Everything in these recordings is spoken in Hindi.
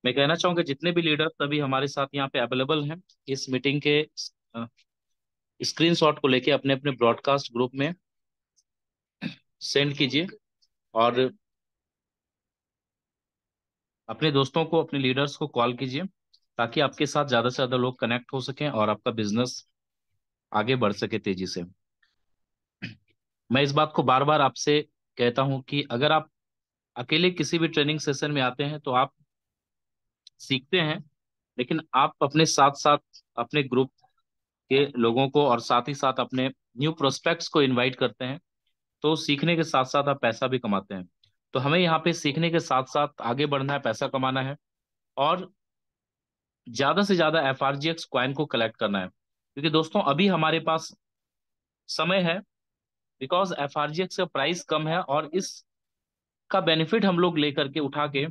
मैं कहना चाहूंगा जितने भी लीडर्स अभी हमारे साथ यहाँ पे अवेलेबल हैं, इस मीटिंग के स्क्रीनशॉट को लेके अपने अपने ब्रॉडकास्ट ग्रुप में सेंड कीजिए और अपने दोस्तों को, अपने लीडर्स को कॉल कीजिए, ताकि आपके साथ ज्यादा से ज्यादा लोग कनेक्ट हो सकें और आपका बिजनेस आगे बढ़ सके तेजी से। मैं इस बात को बार बार आपसे कहता हूं कि अगर आप अकेले किसी भी ट्रेनिंग सेशन में आते हैं तो आप सीखते हैं, लेकिन आप अपने साथ साथ अपने ग्रुप के लोगों को और साथ ही साथ अपने न्यू प्रोस्पेक्ट्स को इनवाइट करते हैं, तो सीखने के साथ साथ आप पैसा भी कमाते हैं। तो हमें यहाँ पे सीखने के साथ साथ आगे बढ़ना है, पैसा कमाना है और ज्यादा से ज्यादा एफआरजीएक्स कॉइन को कलेक्ट करना है, क्योंकि दोस्तों अभी हमारे पास समय है। बिकॉज एफआरजीएक्स का प्राइस कम है और इसका बेनिफिट हम लोग लेकर के उठा के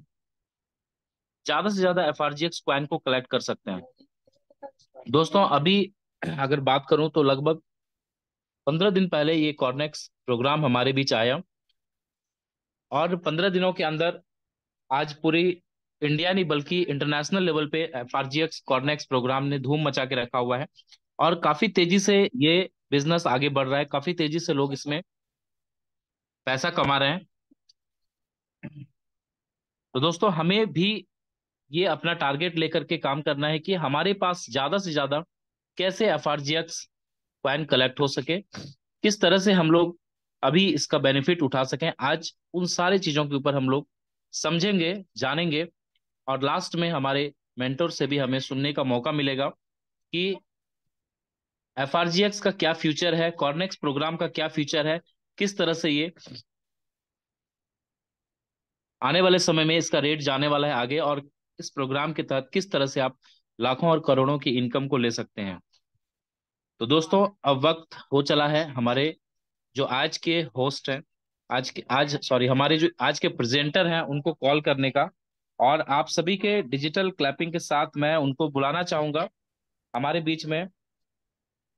ज्यादा से ज्यादा एफआरजीएक्स कॉइन को कलेक्ट कर सकते हैं। दोस्तों अभी अगर बात करूं तो लगभग 15 दिन पहले ये कॉर्नेक्स प्रोग्राम हमारे बीच आया और 15 दिनों के अंदर आज पूरी इंडिया नहीं बल्कि इंटरनेशनल लेवल पे एफआरजीएक्स कॉर्नेक्स प्रोग्राम ने धूम मचा के रखा हुआ है और काफी तेजी से ये बिजनेस आगे बढ़ रहा है, काफी तेजी से लोग इसमें पैसा कमा रहे हैं। तो दोस्तों हमें भी ये अपना टारगेट लेकर के काम करना है कि हमारे पास ज्यादा से ज्यादा कैसे एफआरजीएक्स कॉइन कलेक्ट हो सके, किस तरह से हम लोग अभी इसका बेनिफिट उठा सकें। आज उन सारी चीजों के ऊपर हम लोग समझेंगे, जानेंगे और लास्ट में हमारे मेंटोर से भी हमें सुनने का मौका मिलेगा कि एफआरजीएक्स का क्या फ्यूचर है, कॉर्नेक्स प्रोग्राम का क्या फ्यूचर है, किस तरह से ये आने वाले समय में इसका रेट जाने वाला है आगे, और इस प्रोग्राम के तहत किस तरह से आप लाखों और करोड़ों की इनकम को ले सकते हैं। तो दोस्तों अब वक्त हो चला है हमारे जो आज के होस्ट हैं, आज सॉरी हमारे जो आज के प्रेजेंटर हैं उनको कॉल करने का। और आप सभी के डिजिटल क्लैपिंग के साथ मैं उनको बुलाना चाहूंगा हमारे बीच में,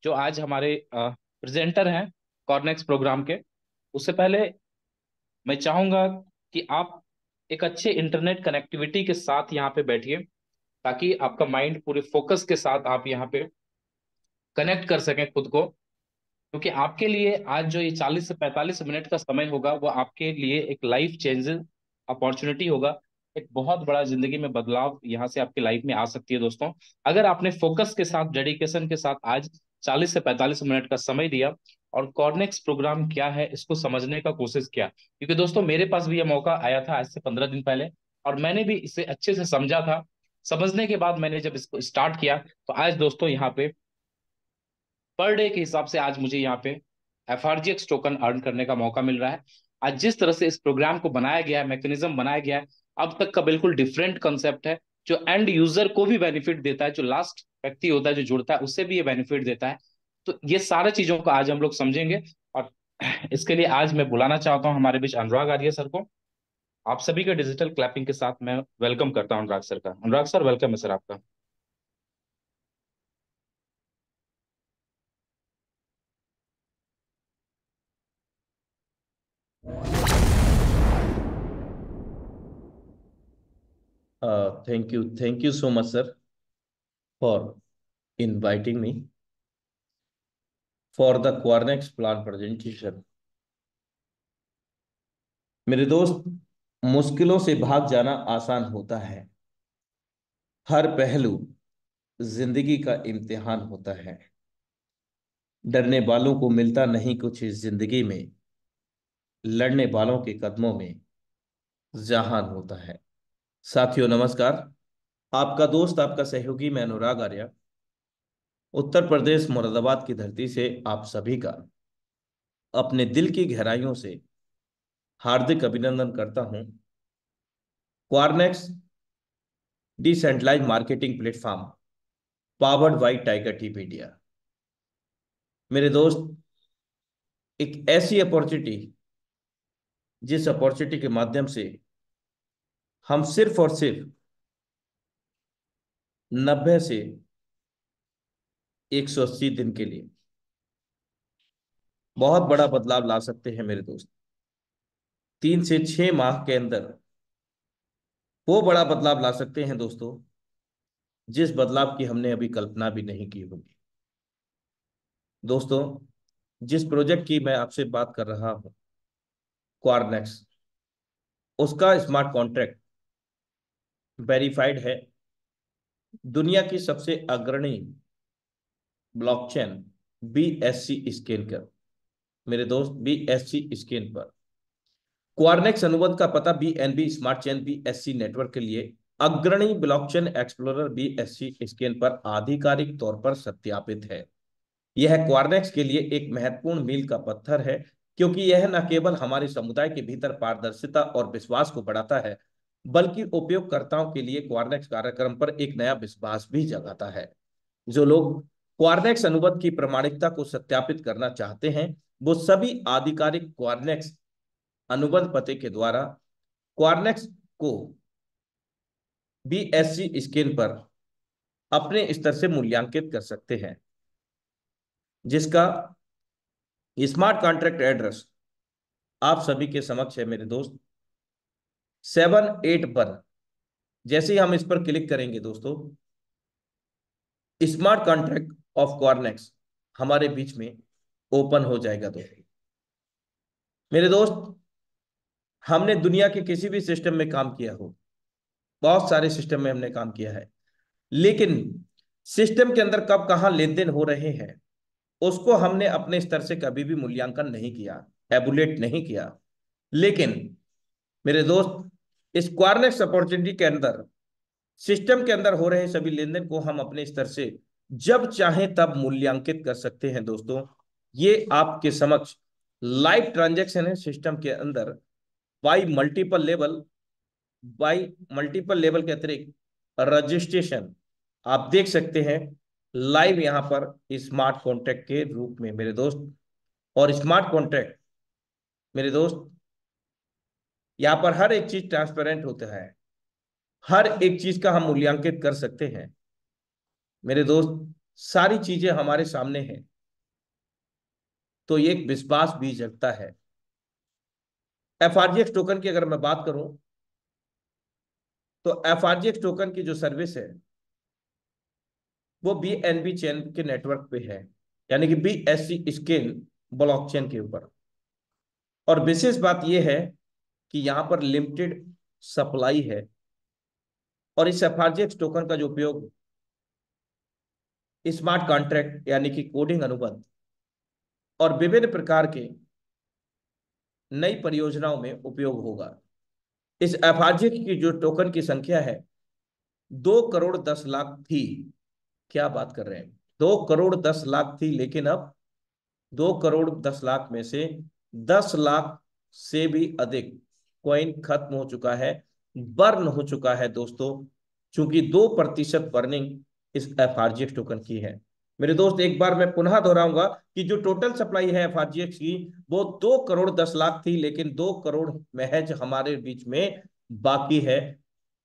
जो आज हमारे प्रेजेंटर हैं कॉर्नेक्स प्रोग्राम के। उससे पहले मैं चाहूंगा कि आप एक अच्छे इंटरनेट कनेक्टिविटी के साथ यहाँ पे बैठिए, ताकि आपका माइंड पूरे फोकस के साथ आप यहाँ पे कनेक्ट कर सकें खुद को। क्योंकि आपके लिए आज जो ये 40 से 45 मिनट का समय होगा वो आपके लिए एक लाइफ चेंजिंग अपॉर्चुनिटी होगा। एक बहुत बड़ा जिंदगी में बदलाव यहाँ से आपकी लाइफ में आ सकती है दोस्तों, अगर आपने फोकस के साथ, डेडिकेशन के साथ आज 40 से 45 मिनट का समय दिया और कॉर्नेक्स प्रोग्राम क्या है इसको समझने का कोशिश किया। क्योंकि दोस्तों मेरे पास भी यह मौका आया था आज से 15 दिन पहले और मैंने भी इसे अच्छे से समझा था। समझने के बाद मैंने जब इसको स्टार्ट किया तो आज दोस्तों यहाँ पे पर डे के हिसाब से आज मुझे यहाँ पे एफआरजीएक्स टोकन अर्न करने का मौका मिल रहा है। आज जिस तरह से इस प्रोग्राम को बनाया गया है, मैकेनिज्म बनाया गया है, अब तक का बिल्कुल डिफरेंट कंसेप्ट है, जो एंड यूजर को भी बेनिफिट देता है, जो लास्ट व्यक्ति होता है जो जुड़ता है उससे भी ये बेनिफिट देता है। तो ये सारी चीजों को आज हम लोग समझेंगे और इसके लिए आज मैं बुलाना चाहता हूँ हमारे बीच अनुराग आर्य सर को। आप सभी के डिजिटल क्लैपिंग के साथ मैं वेलकम करता हूँ अनुराग सर का। अनुराग सर वेलकम है सर आपका। Thank you so much, sir, for inviting me for the Quarnex plan presentation. मेरे दोस्त, मुश्किलों से भाग जाना आसान होता है। हर पहलू जिंदगी का इम्तिहान होता है। डरने वालों को मिलता नहीं कुछ इस जिंदगी में, लड़ने वालों के कदमों में जहान होता है। साथियों नमस्कार। आपका दोस्त, आपका सहयोगी, मैं अनुराग आर्य, उत्तर प्रदेश मुरादाबाद की धरती से आप सभी का अपने दिल की गहराइयों से हार्दिक अभिनंदन करता हूं। Quarnex decentralize marketing platform powered by Tiger T Media. मेरे दोस्त, एक ऐसी अपॉर्चुनिटी जिस अपॉर्चुनिटी के माध्यम से हम सिर्फ और सिर्फ 90 से 180 दिन के लिए बहुत बड़ा बदलाव ला सकते हैं। मेरे दोस्त, 3 से 6 माह के अंदर वो बड़ा बदलाव ला सकते हैं दोस्तों, जिस बदलाव की हमने अभी कल्पना भी नहीं की होगी। दोस्तों, जिस प्रोजेक्ट की मैं आपसे बात कर रहा हूं, क्वारनेक्स, उसका स्मार्ट कॉन्ट्रैक्ट वेरीफाइड है दुनिया की सबसे अग्रणी ब्लॉकचेन BSC स्केल कर, मेरे दोस्त, BSC स्केल पर। क्वारनेक्स अनुबंध का पता BNB smart chain BSC network के लिए अग्रणी ब्लॉकचेन एक्सप्लोरर BSC स्केल पर आधिकारिक तौर पर सत्यापित है। यह क्वारनेक्स के लिए एक महत्वपूर्ण मील का पत्थर है, क्योंकि यह न केवल हमारे समुदाय के भीतर पारदर्शिता और विश्वास को बढ़ाता है, बल्कि उपयोगकर्ताओं के लिए क्वारनेक्स कार्यक्रम पर एक नया विश्वास भी जगाता है। जो लोग क्वारनेक्स अनुबंध की प्रामाणिकता को सत्यापित करना चाहते हैं, वो सभी आधिकारिक क्वारनेक्स अनुबंध पते के द्वारा क्वारनेक्स को BSC स्क्रीन पर अपने स्तर से मूल्यांकित कर सकते हैं, जिसका स्मार्ट कॉन्ट्रैक्ट एड्रेस आप सभी के समक्ष है मेरे दोस्त। 781, जैसे ही हम इस पर क्लिक करेंगे दोस्तों, स्मार्ट कॉन्ट्रैक्ट ऑफ क्वारनेक्स हमारे बीच में ओपन हो जाएगा। दोस्तों, मेरे दोस्त, हमने दुनिया के किसी भी सिस्टम में काम किया हो, बहुत सारे सिस्टम में हमने काम किया है, लेकिन सिस्टम के अंदर कब कहां लेन देन हो रहे हैं, उसको हमने अपने स्तर से कभी भी मूल्यांकन नहीं किया, एबुलेट नहीं किया। लेकिन मेरे दोस्त, इस क्वारनेक्स अपॉर्चुनिटी के अंदर सिस्टम के अंदर हो रहे सभी लेन देन को हम अपने स्तर से जब चाहें तब मूल्यांकित कर सकते हैं। दोस्तों, ये आपके समक्ष लाइव ट्रांजैक्शन है सिस्टम के अंदर, by multiple level, by multiple level के अतिरिक्त रजिस्ट्रेशन आप देख सकते हैं लाइव यहां पर स्मार्ट कॉन्ट्रैक्ट के रूप में मेरे दोस्त। और स्मार्ट कॉन्ट्रैक्ट मेरे दोस्त, यहां पर हर एक चीज ट्रांसपेरेंट होता है, हर एक चीज का हम मूल्यांकित कर सकते हैं मेरे दोस्त। सारी चीजें हमारे सामने हैं, तो ये एक विश्वास भी जगता है। FRGX टोकन की अगर मैं बात करूं, तो FRGX टोकन की जो सर्विस है वो BNB चेन के नेटवर्क पे है, यानी कि BSC स्केल ब्लॉकचेन के ऊपर। और विशेष बात यह है कि यहां पर लिमिटेड सप्लाई है, और इस FRGX टोकन का जो उपयोग स्मार्ट कॉन्ट्रैक्ट यानी कि कोडिंग अनुबंध और विभिन्न प्रकार के नई परियोजनाओं में उपयोग होगा। इस FRGX की जो टोकन की संख्या है 2 करोड़ 10 लाख थी। क्या बात कर रहे हैं, 2 करोड़ 10 लाख थी, लेकिन अब 2 करोड़ 10 लाख में से 10 लाख से भी अधिक कॉइन खत्म हो चुका है, बर्न हो चुका है दोस्तों, क्योंकि 2% बर्निंग इस FRGX टोकन की है। मेरे दोस्त, एक बार मैं पुनः दोहराऊंगा कि जो टोटल सप्लाई है FRGX की, वो 2 करोड़ 10 लाख थी, लेकिन 2 करोड़ महज हमारे बीच में बाकी है।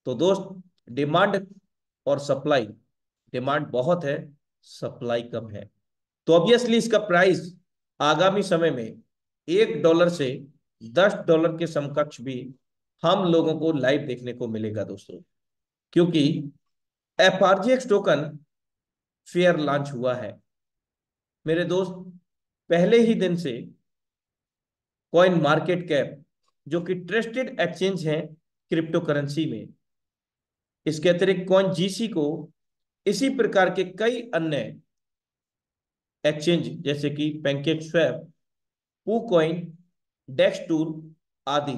तो दोस्त, डिमांड और सप्लाई, डिमांड बहुत है, सप्लाई कम है, तो ऑब्वियसली इसका प्राइस आगामी समय में $1 से $10 के समकक्ष भी हम लोगों को लाइव देखने को मिलेगा दोस्तों, क्योंकि FRGX टोकन फेयर लॉन्च हुआ है मेरे दोस्त। पहले ही दिन से कॉइन मार्केट कैप, जो कि ट्रस्टेड एक्सचेंज है क्रिप्टो करेंसी में, इसके अतिरिक्त कॉइन GC को इसी प्रकार के कई अन्य एक्सचेंज जैसे कि पैनकेक स्वैप, कूकॉइन, डेक्सटूल आदि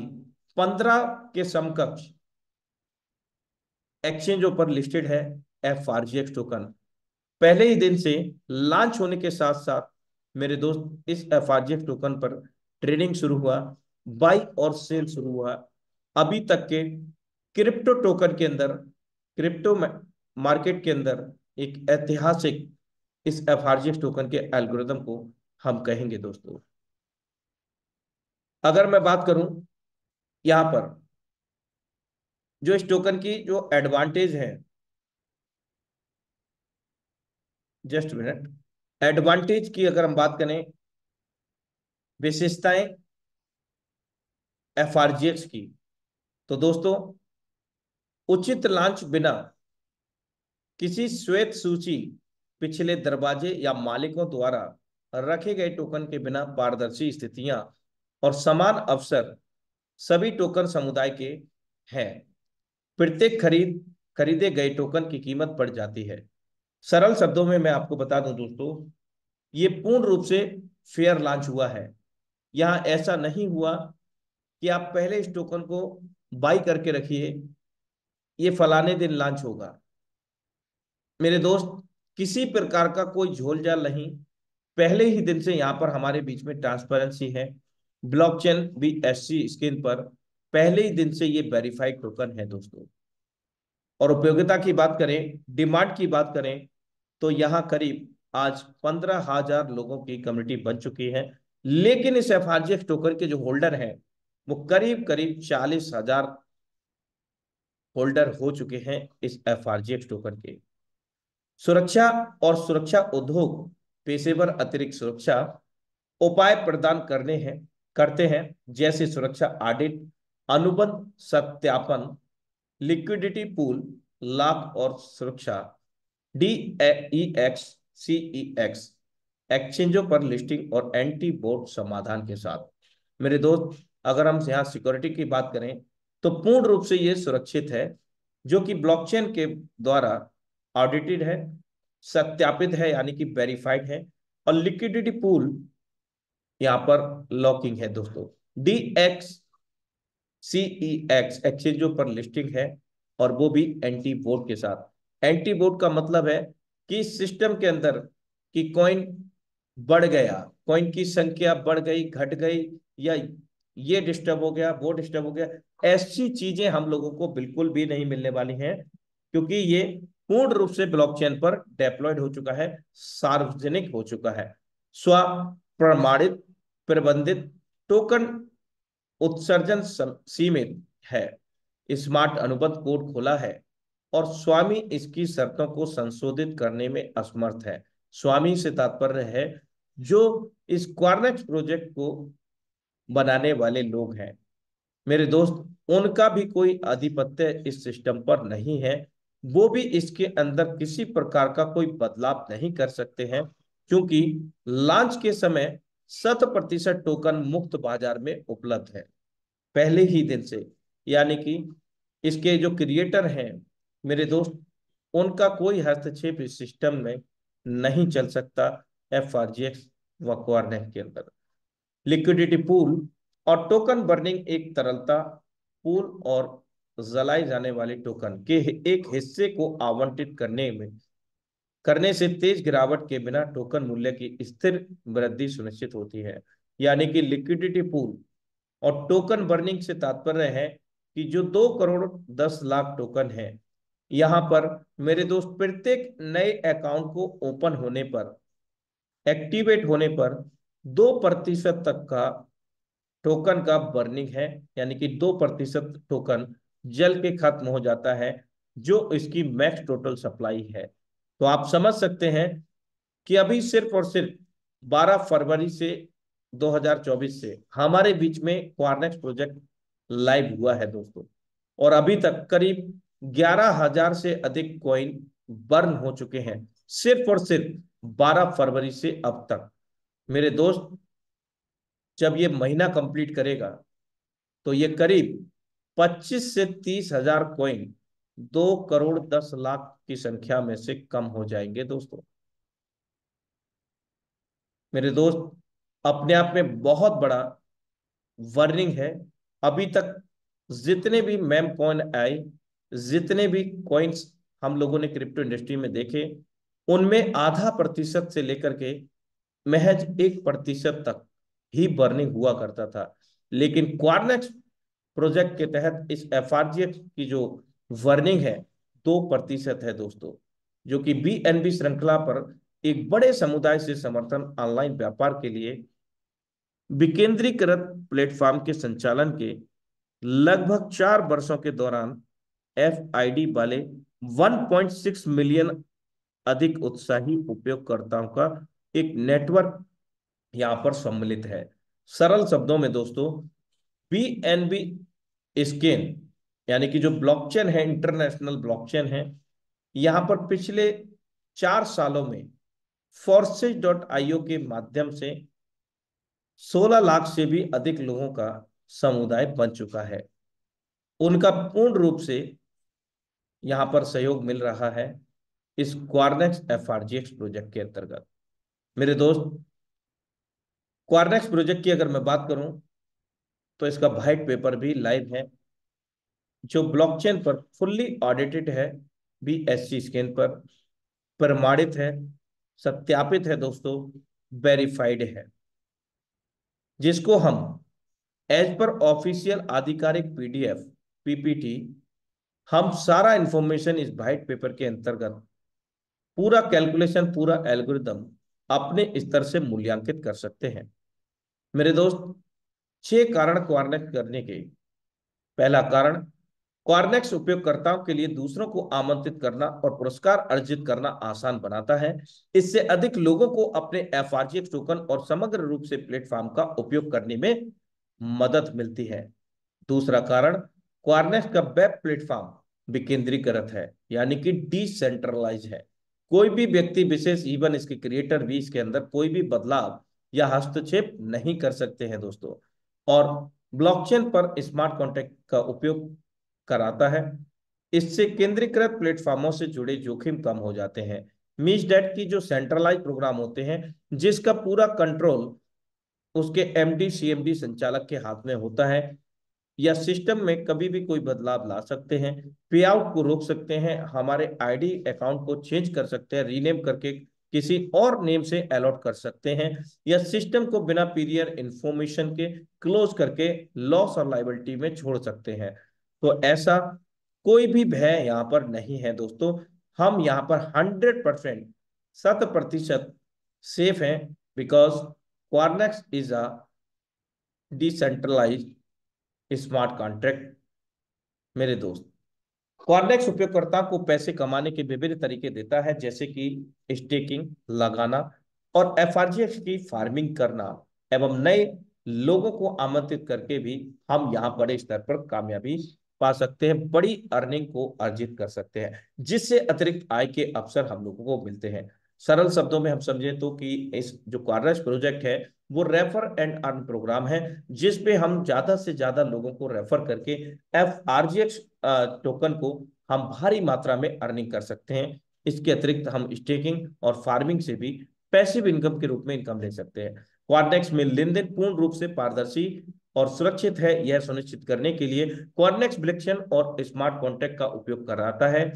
15 के समकक्ष एक्सचेंजों पर लिस्टेड है FRGX टोकन। पहले ही दिन से लॉन्च होने के साथ साथ मेरे दोस्त, इस FRGX टोकन पर ट्रेडिंग शुरू हुआ, बाई और सेल शुरू हुआ। अभी तक के क्रिप्टो टोकन के अंदर, क्रिप्टो मार्केट के अंदर एक ऐतिहासिक इस FRGX टोकन के एल्गोरिदम को हम कहेंगे दोस्तों। अगर मैं बात करूं यहां पर जो इस टोकन की जो एडवांटेज है, जस्ट मिनट, एडवांटेज की अगर हम बात करें, विशेषताएं FRGX की, तो दोस्तों उचित लॉन्च बिना किसी श्वेत सूची, पिछले दरवाजे या मालिकों द्वारा रखे गए टोकन के बिना पारदर्शी स्थितियां और समान अवसर सभी टोकन समुदाय के हैं। प्रत्येक खरीदे गए टोकन की कीमत बढ़ जाती है। सरल शब्दों में मैं आपको बता दूं दोस्तों, ये पूर्ण रूप से फेयर लॉन्च हुआ है। यहाँ ऐसा नहीं हुआ कि आप पहले इस टोकन को बाई करके रखिए, ये फलाने दिन लॉन्च होगा। मेरे दोस्त, किसी प्रकार का कोई झोलझाल नहीं। पहले ही दिन से यहाँ पर हमारे बीच में ट्रांसपेरेंसी है। ब्लॉकचेन BSC स्क्रीन पर पहले ही दिन से ये वेरीफाइड टोकन है दोस्तों। और उपयोगिता की बात करें, डिमांड की बात करें, तो यहाँ करीब आज 15,000 लोगों की कम्युनिटी बन चुकी है। लेकिन इस FRGX टोकन के जो होल्डर हैं वो करीब करीब 40,000 होल्डर हो चुके हैं इस FRGX टोकन के। सुरक्षा और सुरक्षा उद्योग पेशेवर अतिरिक्त सुरक्षा उपाय प्रदान करते हैं, जैसे सुरक्षा ऑडिट, अनुबंध सत्यापन, लिक्विडिटी पूल, लाभ और सुरक्षा, DEX CEX एक्सचेंजों पर लिस्टिंग और एंटी बोट समाधान के साथ। मेरे दोस्त, अगर हम यहाँ सिक्योरिटी की बात करें तो पूर्ण रूप से ये सुरक्षित है, जो कि ब्लॉकचेन के द्वारा ऑडिटेड है, सत्यापित है यानी कि वेरीफाइड है, और लिक्विडिटी पूल यहाँ पर लॉकिंग है दोस्तों। DEX CEX एक्सचेंजों पर लिस्टिंग है, और वो भी एंटी बोट के साथ। एंटी बोट का मतलब है कि सिस्टम के अंदर की कॉइन बढ़ गया, कॉइन की संख्या बढ़ गई, घट गई, या ये डिस्टर्ब हो गया, वो डिस्टर्ब हो गया, ऐसी चीजें हम लोगों को बिल्कुल भी नहीं मिलने वाली हैं, क्योंकि ये पूर्ण रूप से ब्लॉकचेन पर डेप्लॉयड हो चुका है, सार्वजनिक हो चुका है। स्व प्रमाणित प्रबंधित टोकन उत्सर्जन सीमित है, स्मार्ट अनुबंध कोड खुला है, और स्वामी इसकी शर्तों को संशोधित करने में असमर्थ है। स्वामी से तात्पर्य है जो इस क्वारनेक्स प्रोजेक्ट को बनाने वाले लोग हैं। मेरे दोस्त, उनका भी कोई आधिपत्य इस सिस्टम पर नहीं है। वो भी इसके अंदर किसी प्रकार का कोई बदलाव नहीं कर सकते हैं, क्योंकि लॉन्च के समय 100% टोकन मुक्त बाजार में उपलब्ध है पहले ही दिन से। यानी कि इसके जो क्रिएटर हैं मेरे दोस्त, उनका कोई हस्तक्षेप इस सिस्टम में नहीं चल सकता। FRGX वकवारनेट के अंदर लिक्विडिटी पूल और टोकन बर्निंग एक तरलता पूल और जलाए जाने वाले टोकन के एक हिस्से को आवंटित करने से तेज गिरावट के बिना टोकन मूल्य की स्थिर वृद्धि सुनिश्चित होती है। यानी कि लिक्विडिटी पूल और टोकन बर्निंग से तात्पर्य है कि जो 2,10,00,000 टोकन है, यहां पर मेरे दोस्त प्रत्येक नए अकाउंट को ओपन होने पर, एक्टिवेट होने पर 2% तक का टोकन का बर्निंग है। यानी कि 2% टोकन जल के खत्म हो जाता है, जो इसकी मैक्स टोटल सप्लाई है। तो आप समझ सकते हैं कि अभी सिर्फ और सिर्फ 12 फरवरी से 2024 से हमारे बीच में क्वारनेक्स प्रोजेक्ट लाइव हुआ है दोस्तों, और अभी तक करीब 11,000 से अधिक कॉइन बर्न हो चुके हैं, सिर्फ और सिर्फ 12 फरवरी से अब तक। मेरे दोस्त, जब ये महीना कंप्लीट करेगा तो ये करीब 25 से 30 हजार कॉइन 2,10,00,000 की संख्या में से कम हो जाएंगे दोस्तों। मेरे दोस्त, अपने आप में बहुत बड़ा वर्निंग है। अभी तक जितने भी मैम कॉइन आए, जितने भी कॉइन्स हम लोगों ने क्रिप्टो इंडस्ट्री में देखे, उनमें आधा प्रतिशत से लेकर के महज 1% तक ही बर्निंग हुआ करता था। लेकिन क्वारनेक्स प्रोजेक्ट के तहत इस FRGX की जो वर्निंग है 2% है दोस्तों, जो कि BNB श्रृंखला पर एक बड़े समुदाय से समर्थन ऑनलाइन व्यापार के लिए विकेंद्रीकृत प्लेटफॉर्म के संचालन के लगभग 4 वर्षों के दौरान FID वाले 1.6 मिलियन अधिक उत्साही उपयोगकर्ताओं का एक नेटवर्क यहां पर सम्मिलित है। सरल शब्दों में दोस्तों, BNB स्कैन यानी कि जो ब्लॉकचेन है, इंटरनेशनल ब्लॉकचेन है, यहाँ पर पिछले 4 सालों में forces.io के माध्यम से 16 लाख से भी अधिक लोगों का समुदाय बन चुका है। उनका पूर्ण रूप से यहाँ पर सहयोग मिल रहा है इस क्वारनेक्स एफआरजीएक्स प्रोजेक्ट के अंतर्गत। मेरे दोस्त, क्वारनेक्स प्रोजेक्ट की अगर मैं बात करूं तो इसका व्हाइट पेपर भी लाइव है, जो ब्लॉकचेन पर फुल्ली ऑडिटेड है, BSC स्कैन पर प्रमाणित है, सत्यापित है दोस्तों, वेरीफाइड है, जिसको हम एज पर ऑफिशियल आधिकारिक PDF PPT, हम सारा इंफॉर्मेशन इस व्हाइट पेपर के अंतर्गत पूरा कैलकुलेशन, पूरा एल्गोरिदम अपने स्तर से मूल्यांकित कर सकते हैं। मेरे दोस्त, 6 कारण क्वारनेक्स करने के। पहला कारण, क्वारनेक्स उपयोगकर्ताओं के लिए दूसरों को आमंत्रित करना और पुरस्कार अर्जित करना आसान बनाता है। इससे अधिक लोगों को अपने एफआरजीएक्स टोकन और समग्र रूप से प्लेटफॉर्म का उपयोग करने में मदद मिलती है। दूसरा कारण, क्वारनेक्स का वेब प्लेटफॉर्म विकेंद्रीकृत है, यानी कि डिसेंट्रलाइज है। कोई भी व्यक्ति विशेष, इवन इसके क्रिएटर भी इसके अंदर कोई भी बदलाव या हस्तक्षेप नहीं कर सकते हैं दोस्तों। और ब्लॉकचेन पर स्मार्ट कॉन्ट्रैक्ट का उपयोग कराता है। इससे केंद्रीकृत प्लेटफॉर्मों से जुड़े जोखिम कम हो जाते हैं। मीन्स डेट की जो सेंट्रलाइज प्रोग्राम होते हैं, जिसका पूरा कंट्रोल उसके MD CMD संचालक के हाथ में होता है, या सिस्टम में कभी भी कोई बदलाव ला सकते हैं, पे आउट को रोक सकते हैं, हमारे ID अकाउंट को चेंज कर सकते हैं, रीनेम करके किसी और नेम से अलॉट कर सकते हैं, या सिस्टम को बिना पीरियड इंफॉर्मेशन के क्लोज करके लॉस और लाइबिलिटी में छोड़ सकते हैं। तो ऐसा कोई भी भय यहाँ पर नहीं है दोस्तों। हम यहाँ पर 100%, 100% सेफ हैं, because Quarnex is a decentralized smart contract. मेरे दोस्त, क्वारनेक्स उपयोगकर्ता को पैसे कमाने के विभिन्न तरीके देता है, जैसे कि स्टेकिंग लगाना और एफआरजीएक्स की फार्मिंग करना, एवं नए लोगों को आमंत्रित करके भी हम यहाँ बड़े स्तर पर कामयाबी पा सकते हैं, बड़ी अर्निंग को अर्जित कर सकते हैं, जिससे अतिरिक्त आय के अवसर हम लोगों को मिलते हैं। सरल शब्दों में हम समझे तो कि इस जो क्वारनेक्स प्रोजेक्ट है वो रेफर एंड अर्न प्रोग्राम है, जिसपे हम ज्यादा से ज्यादा लोगों को रेफर करके एफआरजीएक्स टोकन को हम भारी मात्रा में अर्निंग कर सकते हैं। इसके अतिरिक्त हम स्टेकिंग और फार्मिंग से भी पैसिव इनकम के रूप में इनकम ले सकते हैं। क्वारनेक्स में लेन देन पूर्ण रूप से पारदर्शी और सुरक्षित है। यह सुनिश्चित करने के लिए क्वारनेक्स ब्लॉकचेन और स्मार्ट कॉन्ट्रैक्ट का उपयोग कराता है।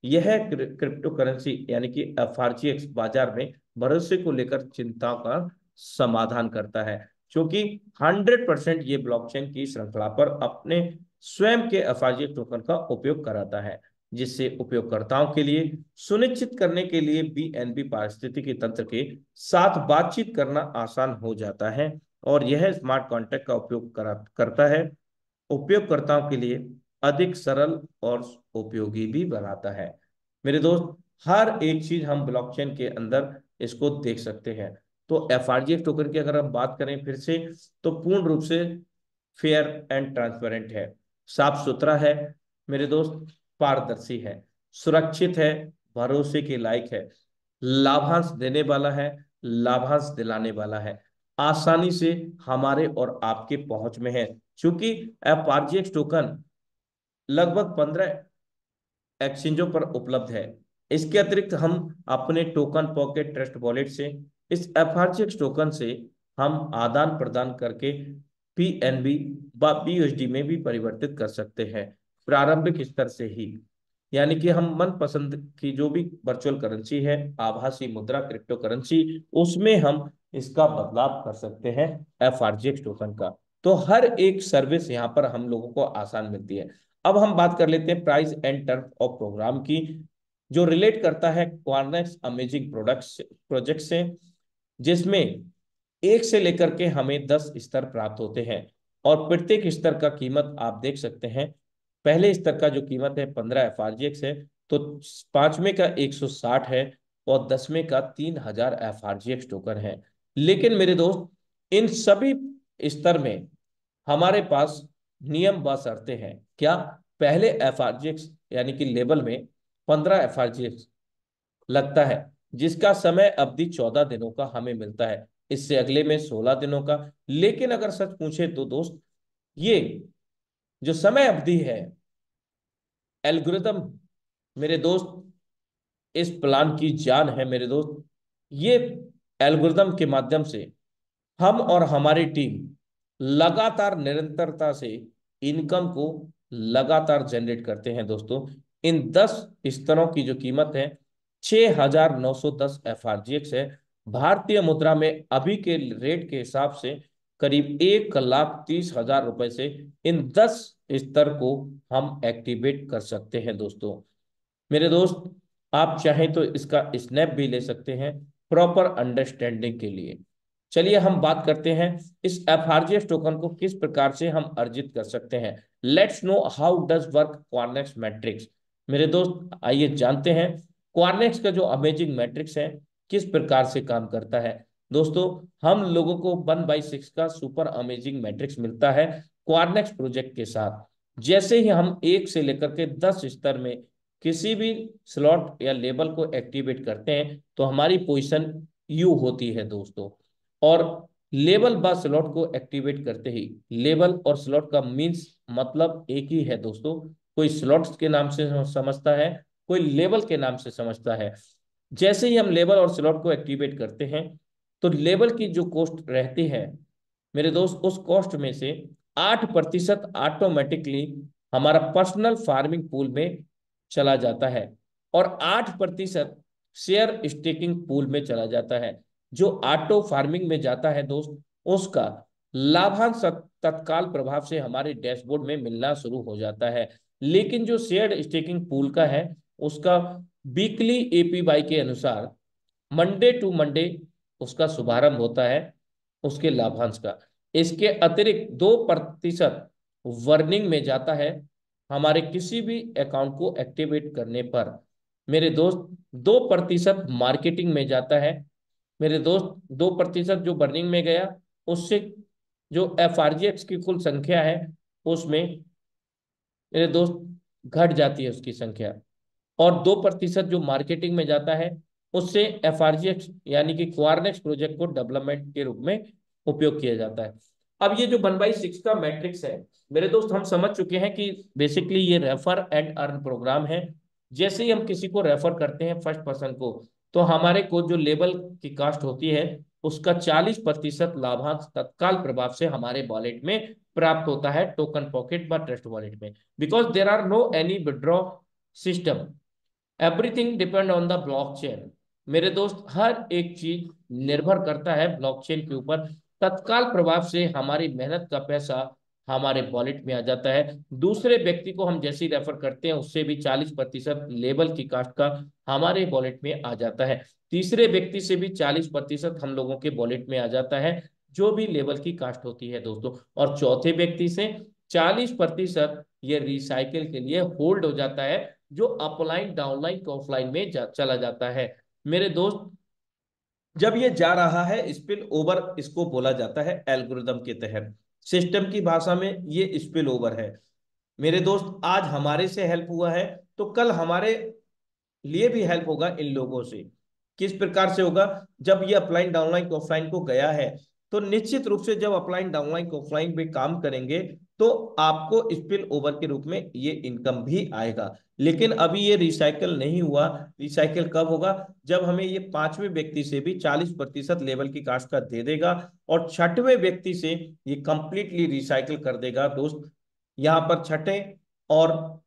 यह क्रिप्टो करेंसी यानी कि एफआरजीएक्स बाजार में भरोसे को लेकर चिंता का समाधान करता है, क्योंकि 100% ये ब्लॉकचेन की श्रृंखला पर अपने स्वयं के एफआरजीएक्स टोकन का उपयोग कराता है, जिससे उपयोगकर्ताओं के लिए सुनिश्चित करने के लिए BNB पारिस्थितिकी तंत्र के साथ बातचीत करना आसान हो जाता है। और यह स्मार्ट कॉन्ट्रैक्ट का उपयोग करता है, उपयोगकर्ताओं के लिए अधिक सरल और उपयोगी भी बनाता है। मेरे दोस्त, हर एक चीज हम ब्लॉकचेन के अंदर इसको देख सकते हैं। तो एफआरजीएक्स टोकन की अगर हम बात करें फिर से, तो पूर्ण रूप से फेयर एंड ट्रांसपेरेंट है, साफ सुथरा है मेरे दोस्त, पारदर्शी है, सुरक्षित है, भरोसे के लायक है, लाभांश देने वाला है, लाभांश दिलाने वाला है, आसानी से हमारे और आपके पहुंच में है। क्योंकि एफआरजीएक्स टोकन लगभग 15 एक्सचेंजों पर उपलब्ध है। इसके अतिरिक्त हम अपने टोकन पॉकेट ट्रस्ट वॉलेट से इस एफआरजीएक्स टोकन से हम आदान प्रदान करके PNB व BUSD में भी परिवर्तित कर सकते हैं, प्रारंभिक स्तर से ही। यानी कि हम मन पसंद की जो भी वर्चुअल करेंसी है, आभासी मुद्रा, क्रिप्टो करेंसी, उसमें हम इसका बदलाव कर सकते हैं एफआरजीएक्स टोकन का। तो हर एक सर्विस यहाँ पर हम लोगों को आसान मिलती है। अब हम बात कर लेते हैं price and term of program की, जो रिलेट करता है क्वारनेक्स अमेजिंग प्रोडक्ट्स प्रोजेक्ट से, जिसमें 1 से लेकर के हमें 10 स्तर प्राप्त होते हैं। और प्रत्येक स्तर का कीमत आप देख सकते हैं। पहले स्तर का जो कीमत है 15 एफआरजीएक्स है, तो पांचवें का 160 है, और 10वें का 3000 एफआरजीएक्स टोकन है। लेकिन मेरे दोस्त, इन सभी स्तर में हमारे पास नियम व शर्तें हैं। क्या? पहले एफआरजीएक्स यानी कि लेबल में 15 एफआरजीएक्स लगता है, जिसका समय अवधि 14 दिनों का हमें मिलता है, इससे अगले में 16 दिनों का। लेकिन अगर सच पूछे तो दोस्त, ये जो समय अवधि है, एल्गोरिदम मेरे दोस्त इस प्लान की जान है मेरे दोस्त। ये एल्गोरिदम के माध्यम से हम और हमारी टीम लगातार निरंतरता से इनकम को लगातार जनरेट करते हैं दोस्तों। इन 10 स्तरों की जो कीमत है 6,910 एफआरजीएक्स है। भारतीय मुद्रा में अभी के रेट के हिसाब से करीब 1,30,000 रुपए से इन 10 स्तर को हम एक्टिवेट कर सकते हैं दोस्तों। मेरे दोस्त, आप चाहें तो इसका स्नैप भी ले सकते हैं प्रॉपर अंडरस्टैंडिंग के लिए। चलिए हम बात करते हैं इस एफआरजीएस टोकन को किस प्रकार से हम अर्जित कर सकते हैं। Let's know how does work Quarnex matrix. मेरे दोस्त आइए जानते हैं क्वार्नेक्स का जो अमेजिंग मैट्रिक्स है किस प्रकार से काम करता है। दोस्तों, हम लोगों को 1/6 का सुपर अमेजिंग मैट्रिक्स मिलता है क्वार्नेक्स प्रोजेक्ट के साथ। जैसे ही हम 1 से लेकर के 10 स्तर में किसी भी स्लॉट या लेबल को एक्टिवेट करते हैं तो हमारी पोजीशन यू होती है दोस्तों। और लेबल व स्लॉट को एक्टिवेट करते ही, लेबल और स्लॉट का मीन्स मतलब एक ही है दोस्तों। कोई स्लॉट्स के नाम से समझता है, कोई लेबल के नाम से समझता है। जैसे ही हम लेबल और स्लॉट को एक्टिवेट करते हैं तो लेबल की जो कॉस्ट रहती है मेरे दोस्त, उस कॉस्ट में से 8% ऑटोमेटिकली हमारा पर्सनल फार्मिंग पूल में चला जाता है और 8% शेयर स्टेकिंग पूल में चला जाता है। जो ऑटो फार्मिंग में जाता है दोस्त, उसका लाभांश तत्काल प्रभाव से हमारे डैशबोर्ड में मिलना शुरू हो जाता है। लेकिन जो शेयर स्टेकिंग पूल का है, उसका वीकली एपीवाई के अनुसार मंडे टू मंडे उसका शुभारंभ होता है उसके लाभांश का। इसके अतिरिक्त 2% वर्निंग में जाता है हमारे किसी भी अकाउंट को एक्टिवेट करने पर। मेरे दोस्त 2% मार्केटिंग में जाता है। मेरे दोस्त 2% जो बर्निंग में गया, उससे जो एफआरजीएक्स की कुल संख्या है उसमें मेरे दोस्त घट जाती है उसकी संख्या। और 2% जो मार्केटिंग में जाता है उससे एफआरजीएक्स यानी कि क्वारनेक्स प्रोजेक्ट को डेवलपमेंट के रूप में उपयोग किया जाता है। अब ये जो 1/6 का मैट्रिक्स है मेरे दोस्त, हम समझ चुके हैं कि बेसिकली ये रेफर एंड अर्न प्रोग्राम है। जैसे ही हम किसी को रेफर करते हैं फर्स्ट पर्सन को, तो हमारे को जो लेबल की कास्ट होती है उसका 40% लाभांश तत्काल प्रभाव से हमारे वॉलेट में प्राप्त होता है, टोकन पॉकेट व ट्रस्ट वॉलेट में। Because there are no any withdraw system, everything depend on the blockchain. मेरे दोस्त हर एक चीज निर्भर करता है ब्लॉकचेन के ऊपर। तत्काल प्रभाव से हमारी मेहनत का पैसा हमारे वॉलेट में आ जाता है। दूसरे व्यक्ति को हम जैसे ही रेफर करते हैं उससे भी 40% लेबल की कास्ट का हमारे वॉलेट में आ जाता है। तीसरे व्यक्ति से भी 40% हम लोगों के वॉलेट में आ जाता है जो भी लेबल की कास्ट होती है दोस्तों। और चौथे व्यक्ति से 40% ये रिसाइकिल के लिए होल्ड हो जाता है, जो अपलाइन डाउनलाइन ऑफलाइन में चला जाता है। मेरे दोस्त, जब ये जा रहा है स्पिल ओवर, इसको बोला जाता है एल्गोरिदम के तहत। सिस्टम की भाषा में ये स्पिल ओवर है। मेरे दोस्त, आज हमारे से हेल्प हुआ है तो कल हमारे लिए भी हेल्प होगा इन लोगों से। किस प्रकार से होगा? जब ये अपलाइन डाउनलाइन ऑफलाइन को गया है तो निश्चित रूप से जब अपलाइन डाउनलाइन ऑफलाइन पे काम करेंगे तो आपको स्पिल ओवर के रूप में ये इनकम भी आएगा। लेकिन अभी ये रिसाइकल नहीं हुआ। रिसाइकल कब होगा? जब हमें ये पांचवें व्यक्ति से भी 40% लेवल की कास्ट का दे देगा और छठवें व्यक्ति से ये कंप्लीटली रिसाइकल कर देगा दोस्त। यहाँ पर छठे और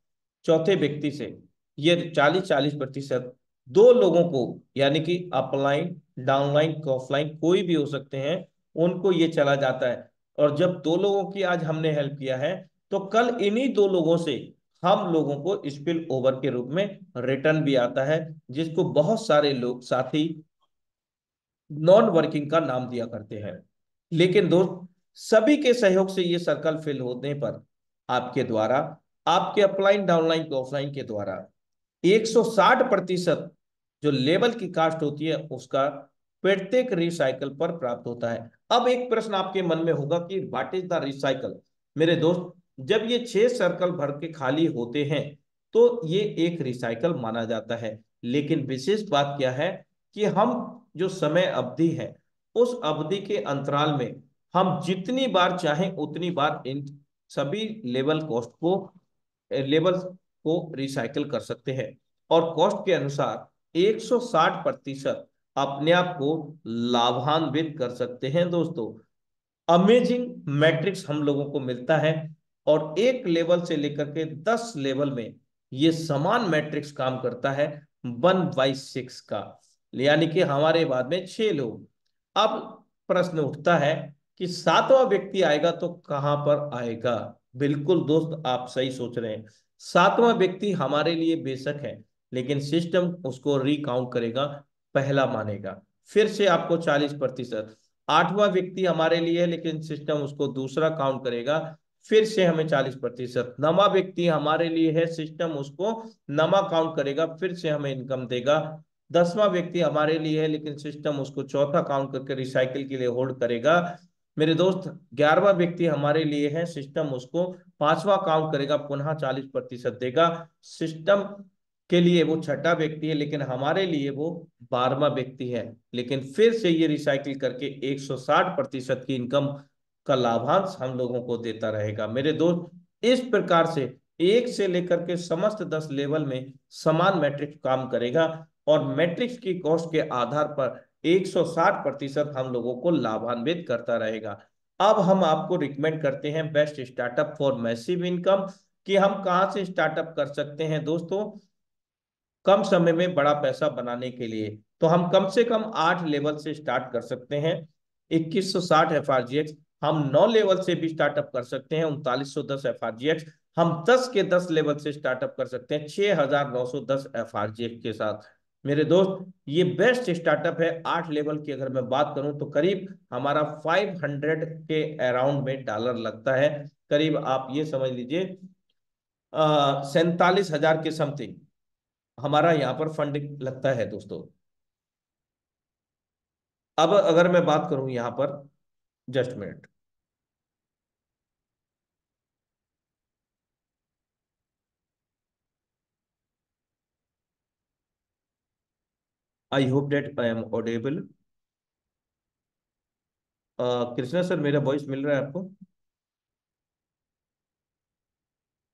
चौथे व्यक्ति से ये 40-40% दो लोगों को, यानी कि अपलाइन डाउनलाइन ऑफलाइन कोई भी हो सकते हैं, उनको ये चला जाता है। और जब दो लोगों की आज हमने हेल्प किया है तो कल इन्हीं दो लोगों से हम लोगों को स्पिल ओवर के रूप में रिटर्न भी आता है, जिसको बहुत सारे लोग साथी नॉन वर्किंग का नाम दिया करते हैं। लेकिन दोस्त, सभी के सहयोग से ये सर्कल फिल होने पर आपके द्वारा, आपके अपलाइन डाउनलाइन ऑफलाइन के द्वारा 160% जो लेवल की कास्ट होती है उसका प्रत्येक रिसाइकल पर प्राप्त होता है। अब एक प्रश्न आपके मन में होगा कि व्हाट इज द रिसाइकल? मेरे दोस्त, जब ये 6 सर्कल भर के खाली होते हैं तो ये एक रिसाइकल माना जाता है। लेकिन विशेष बात क्या है कि हम जो समय अवधि है उस अवधि के अंतराल में हम जितनी बार चाहें उतनी बार इन सभी लेवल को रिसाइकिल कर सकते हैं। और कॉस्ट के अनुसार 160% अपने आप को लाभान्वित कर सकते हैं दोस्तों। अमेजिंग मैट्रिक्स हम लोगों को मिलता है और एक लेवल से लेकर के 10 लेवल में ये समान मैट्रिक्स काम करता है 1/6 का, यानी कि हमारे बाद में 6 लोग। अब प्रश्न उठता है कि सातवां व्यक्ति आएगा तो कहां पर आएगा। बिल्कुल दोस्त, आप सही सोच रहे हैं। सातवां व्यक्ति हमारे लिए बेशक है, लेकिन सिस्टम उसको रिकाउंट करेगा, पहला मानेगा। फिर से आपको 40%। आठवां व्यक्ति हमारे लिए है, लेकिन सिस्टम उसको दूसरा काउंट करेगा, फिर से हमें 40%। नवा व्यक्ति हमारे लिए है, सिस्टम उसको नमा काउंट करेगा, फिर से हमें इनकम देगा। 10वां व्यक्ति हमारे लिए है, लेकिन सिस्टम उसको चौथा काउंट करके रिसाइकिल के लिए होल्ड करेगा। मेरे दोस्त, 11वां व्यक्ति हमारे लिए है, सिस्टम उसको पांचवा काउंट करेगा, पुनः 40% देगा। सिस्टम के लिए वो छठा व्यक्ति है, लेकिन हमारे लिए वो 12वां व्यक्ति है। लेकिन फिर से ये रिसाइकिल करके 160% की इनकम का लाभांश हम लोगों को देता रहेगा। मेरे दोस्त, इस प्रकार से एक से लेकर के समस्त 10 लेवल में समान मैट्रिक्स काम करेगा और मैट्रिक्स की कॉस्ट के आधार पर 160% हम लोगों को लाभान्वित करता रहेगा। अब हम आपको रिकमेंड करते हैं best startup for massive income, कि हम कहां से स्टार्टअप कर सकते हैं दोस्तों कम समय में बड़ा पैसा बनाने के लिए। तो हम कम से कम 8 लेवल से स्टार्ट कर सकते हैं, 2160 FRGX। हम 9 लेवल से भी स्टार्टअप कर सकते हैं, 3910 FRGX। हम 10 के 10 लेवल से स्टार्टअप कर सकते हैं, 6910 FRGX के साथ। मेरे दोस्त, ये बेस्ट स्टार्टअप है। 8 लेवल की अगर मैं बात करूं तो करीब हमारा 500 के अराउंड में डॉलर लगता है। करीब आप ये समझ लीजिए 47,000 के समथिंग हमारा यहाँ पर फंडिंग लगता है दोस्तों। अब अगर मैं बात करूं यहाँ पर, just minute. I hope that I am audible. Krishna sir, मेरा वॉइस मिल रहा है आपको?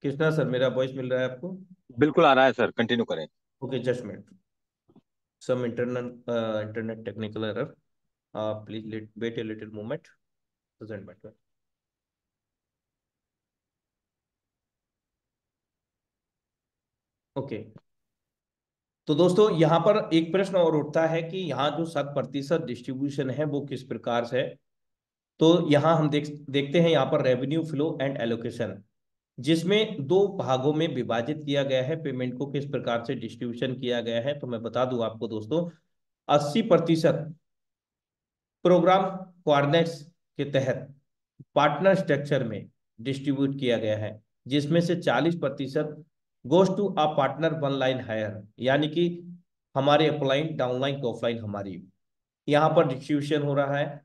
कृष्णा सर, मेरा वॉइस मिल रहा है आपको? बिल्कुल आ रहा है सर, कंटिन्यू करें। Okay, just minute. Some internal internet technical error. Please wait a little moment. Doesn't matter. Okay. तो दोस्तों, यहाँ पर एक प्रश्न और उठता है कि यहाँ जो 7% डिस्ट्रीब्यूशन है वो किस प्रकार से है। तो यहाँ हम देखते हैं यहाँ पर रेवेन्यू फ्लो एंड एलोकेशन, जिसमें 2 भागों में विभाजित किया गया है। पेमेंट को किस प्रकार से डिस्ट्रीब्यूशन किया गया है, तो मैं बता दूं आपको दोस्तों। 80% प्रोग्राम कोऑर्डिनेट्स के तहत पार्टनर स्ट्रक्चर में डिस्ट्रीब्यूट किया गया है, जिसमें से 40% goes to a partner one line higher, यानी कि हमारे अपलाइन डाउनलाइन को ऑफलाइन हमारी यहाँ पर डिस्ट्रीब्यूशन हो रहा है।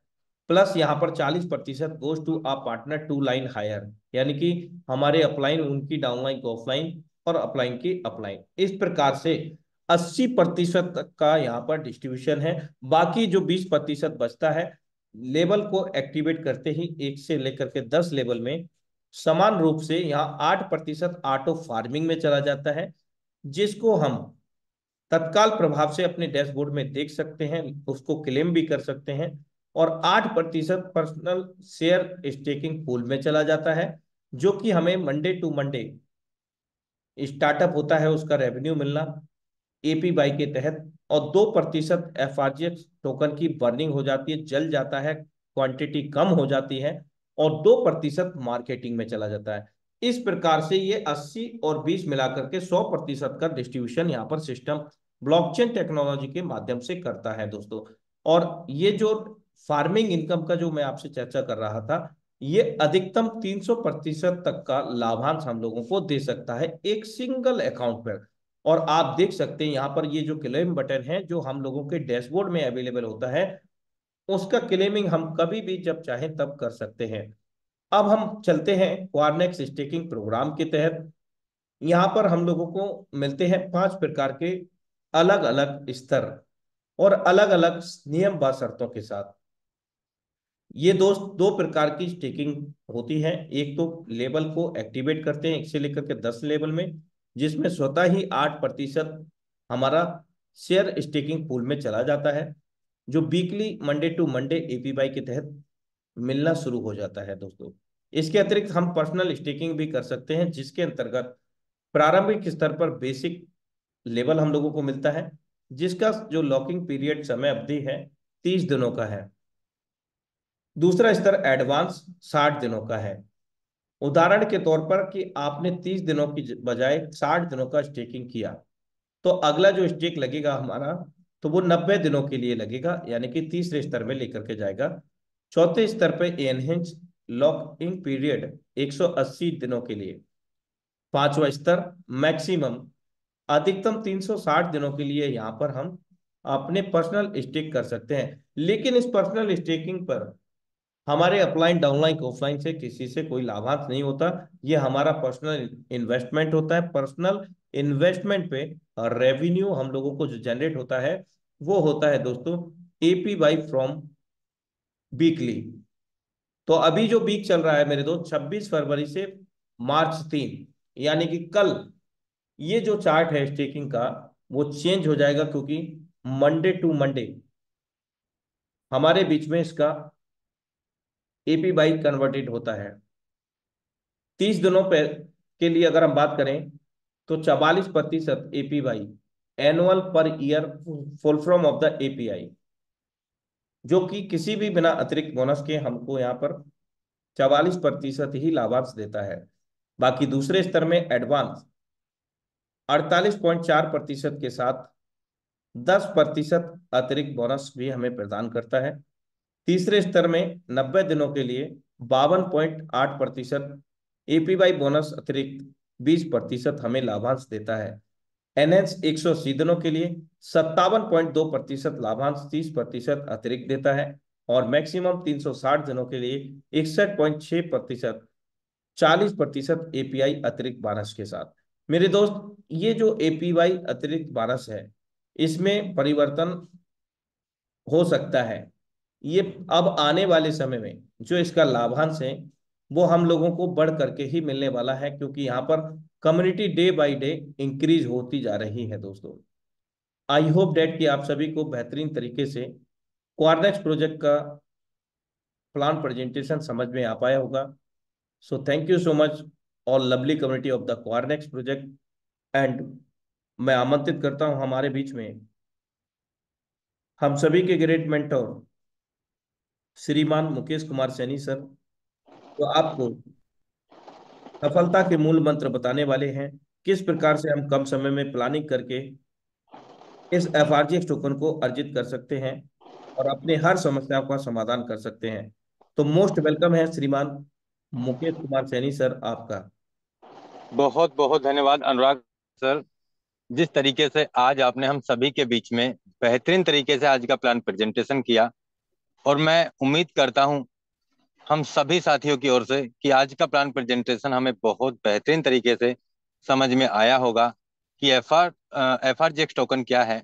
प्लस यहाँ पर 40% goes to a partner two line higher, यानी कि हमारे अपलाइन उनकी डाउनलाइन को ऑफलाइन और अपलाइन की अपलाइन। इस प्रकार से 80% तक का यहाँ पर डिस्ट्रीब्यूशन है। बाकी जो 20% बचता है, लेवल को एक्टिवेट करते ही 1 से लेकर के 10 लेवल में समान रूप से यहाँ 8% ऑटो फार्मिंग में चला जाता है, जिसको हम तत्काल प्रभाव से अपने डैशबोर्ड में देख सकते हैं, उसको क्लेम भी कर सकते हैं। और 8% पर्सनल शेयर स्टेकिंग पूल में चला जाता है, जो कि हमें मंडे टू मंडे स्टार्टअप होता है उसका रेवेन्यू मिलना APY के तहत। और 2% FRGX टोकन की बर्निंग हो जाती है, जल जाता है, क्वांटिटी कम हो जाती है। और 2% मार्केटिंग में चला जाता है। इस प्रकार से ये 80 और 20 मिलाकर के 100% का डिस्ट्रीब्यूशन यहाँ पर सिस्टम ब्लॉकचेन टेक्नोलॉजी के माध्यम से करता है दोस्तों। और ये जो फार्मिंग इनकम का जो मैं आपसे चर्चा कर रहा था, ये अधिकतम 300% तक का लाभांश हम लोगों को दे सकता है एक सिंगल अकाउंट पर। और आप देख सकते हैं यहाँ पर ये जो क्लेम बटन है जो हम लोगों के डैशबोर्ड में अवेलेबल होता है, उसका क्लेमिंग हम कभी भी जब चाहे तब कर सकते हैं। अब हम चलते हैं क्वारनेक्स स्टेकिंग प्रोग्राम के तहत। यहाँ पर हम लोगों को मिलते हैं 5 प्रकार के अलग अलग स्तर और अलग अलग नियम व शर्तों के साथ। ये दोस्त 2 प्रकार की स्टेकिंग होती है। एक तो लेवल को एक्टिवेट करते हैं 1 से लेकर के 10 लेवल में, जिसमें स्वतः ही 8% हमारा शेयर स्टेकिंग पूल में चला जाता है, जो weekly Monday to Monday APY के तहत मिलना शुरू हो जाता है दोस्तों। इसके अतिरिक्त हम पर्सनल स्टेकिंग भी कर सकते हैं, जिसके अंतर्गत प्रारंभिक स्तर पर बेसिक लेवल हम लोगों को मिलता है, जिसका जो लॉकिंग पीरियड समय अवधि है 30 दिनों का है। दूसरा स्तर एडवांस 60 दिनों का है। उदाहरण के तौर पर कि आपने 30 दिनों की बजाय 60 दिनों का स्टेकिंग किया, तो अगला जो स्टेक लगेगा हमारा, तो वो 90 दिनों के लिए लगेगा, यानी कि तीसरे स्तर में लेकर के जाएगा। चौथे स्तर पे एनहेंस लॉकिंग पीरियड 180 दिनों के लिए। पांचवा स्तर मैक्सिमम अधिकतम 360 दिनों के लिए यहाँ पर हम अपने पर्सनल स्टेक कर सकते हैं। लेकिन इस पर्सनल स्टेकिंग पर हमारे अपलाइन डाउनलाइन ऑफलाइन से किसी से कोई लाभांश नहीं होता। ये हमारा पर्सनल इन्वेस्टमेंट होता है। पर्सनल इन्वेस्टमेंट पे रेवेन्यू हम लोगों को जो जनरेट होता है वो होता है दोस्तों एपीवाई फ्रॉम वीकली। तो अभी जो वीक चल रहा है मेरे दोस्त 26 फरवरी से मार्च 3, यानी कि कल, ये जो चार्ट है स्टेकिंग का वो चेंज हो जाएगा, क्योंकि मंडे टू मंडे हमारे बीच में इसका एपीवाई कन्वर्टेड होता है। 30 दिनों पे के लिए अगर हम बात करें तो 44% एपीवाई एनुअल पर ईयर फुलफ्रॉम ऑफ द एपीआई, जो कि किसी भी बिना अतिरिक्त बोनस के हमको यहाँ पर 44% ही लाभांश देता है। बाकी दूसरे स्तर में एडवांस 48.4% के साथ 10% अतिरिक्त बोनस भी हमें प्रदान करता है। तीसरे स्तर में 90 दिनों के लिए 52.8% एपीवाई बोनस अतिरिक्त 20% हमें लाभांश देता है। एनएच 180 दिनों के लिए 57.2% लाभांश 30% अतिरिक्त देता है। और मैक्सिमम 360 दिनों के लिए 61.6% 40% एपीआई अतिरिक्त बोनस के साथ। मेरे दोस्त, ये जो एपीवाई अतिरिक्त बोनस है, इसमें परिवर्तन हो सकता है। ये अब आने वाले समय में जो इसका लाभांश है वो हम लोगों को बढ़ करके ही मिलने वाला है, क्योंकि यहाँ पर community day by day increase होती जा रही है दोस्तों। आई होप डेट कि आप सभी को बेहतरीन तरीके से क्वारनेक्स प्रोजेक्ट का प्लान प्रेजेंटेशन समझ में आ पाया होगा। So thank you so much all lovely community of the Quarnex project. And मैं आमंत्रित करता हूं हमारे बीच में हम सभी के ग्रेट मेंटर श्रीमान मुकेश कुमार सैनी सर, तो आपको सफलता के मूल मंत्र बताने वाले हैं, किस प्रकार से हम कम समय में प्लानिंग करके इस एफआरजीएक्स टोकन को अर्जित कर सकते हैं और अपने हर समस्याओं का समाधान कर सकते हैं। तो मोस्ट वेलकम है श्रीमान मुकेश कुमार सैनी सर आपका। बहुत बहुत धन्यवाद अनुराग सर। जिस तरीके से आज आपने हम सभी के बीच में बेहतरीन तरीके से आज का प्लान प्रेजेंटेशन किया, और मैं उम्मीद करता हूं हम सभी साथियों की ओर से कि आज का प्लान प्रेजेंटेशन हमें बहुत बेहतरीन तरीके से समझ में आया होगा कि एफआरजीएक्स टोकन क्या है,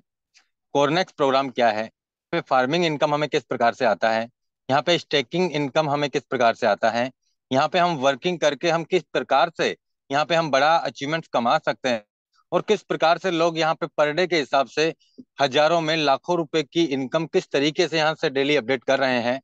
कोरनेक्स प्रोग्राम क्या है, पे फार्मिंग इनकम हमें किस प्रकार से आता है, यहाँ पे स्टेकिंग इनकम हमें किस प्रकार से आता है, यहाँ पे हम वर्किंग करके हम किस प्रकार से यहाँ पे हम बड़ा अचीवमेंट कमा सकते हैं, और किस प्रकार से लोग यहाँ पे पर डे के हिसाब से हजारों में लाखों रुपए की इनकम किस तरीके से यहाँ से डेली अपडेट कर रहे हैं।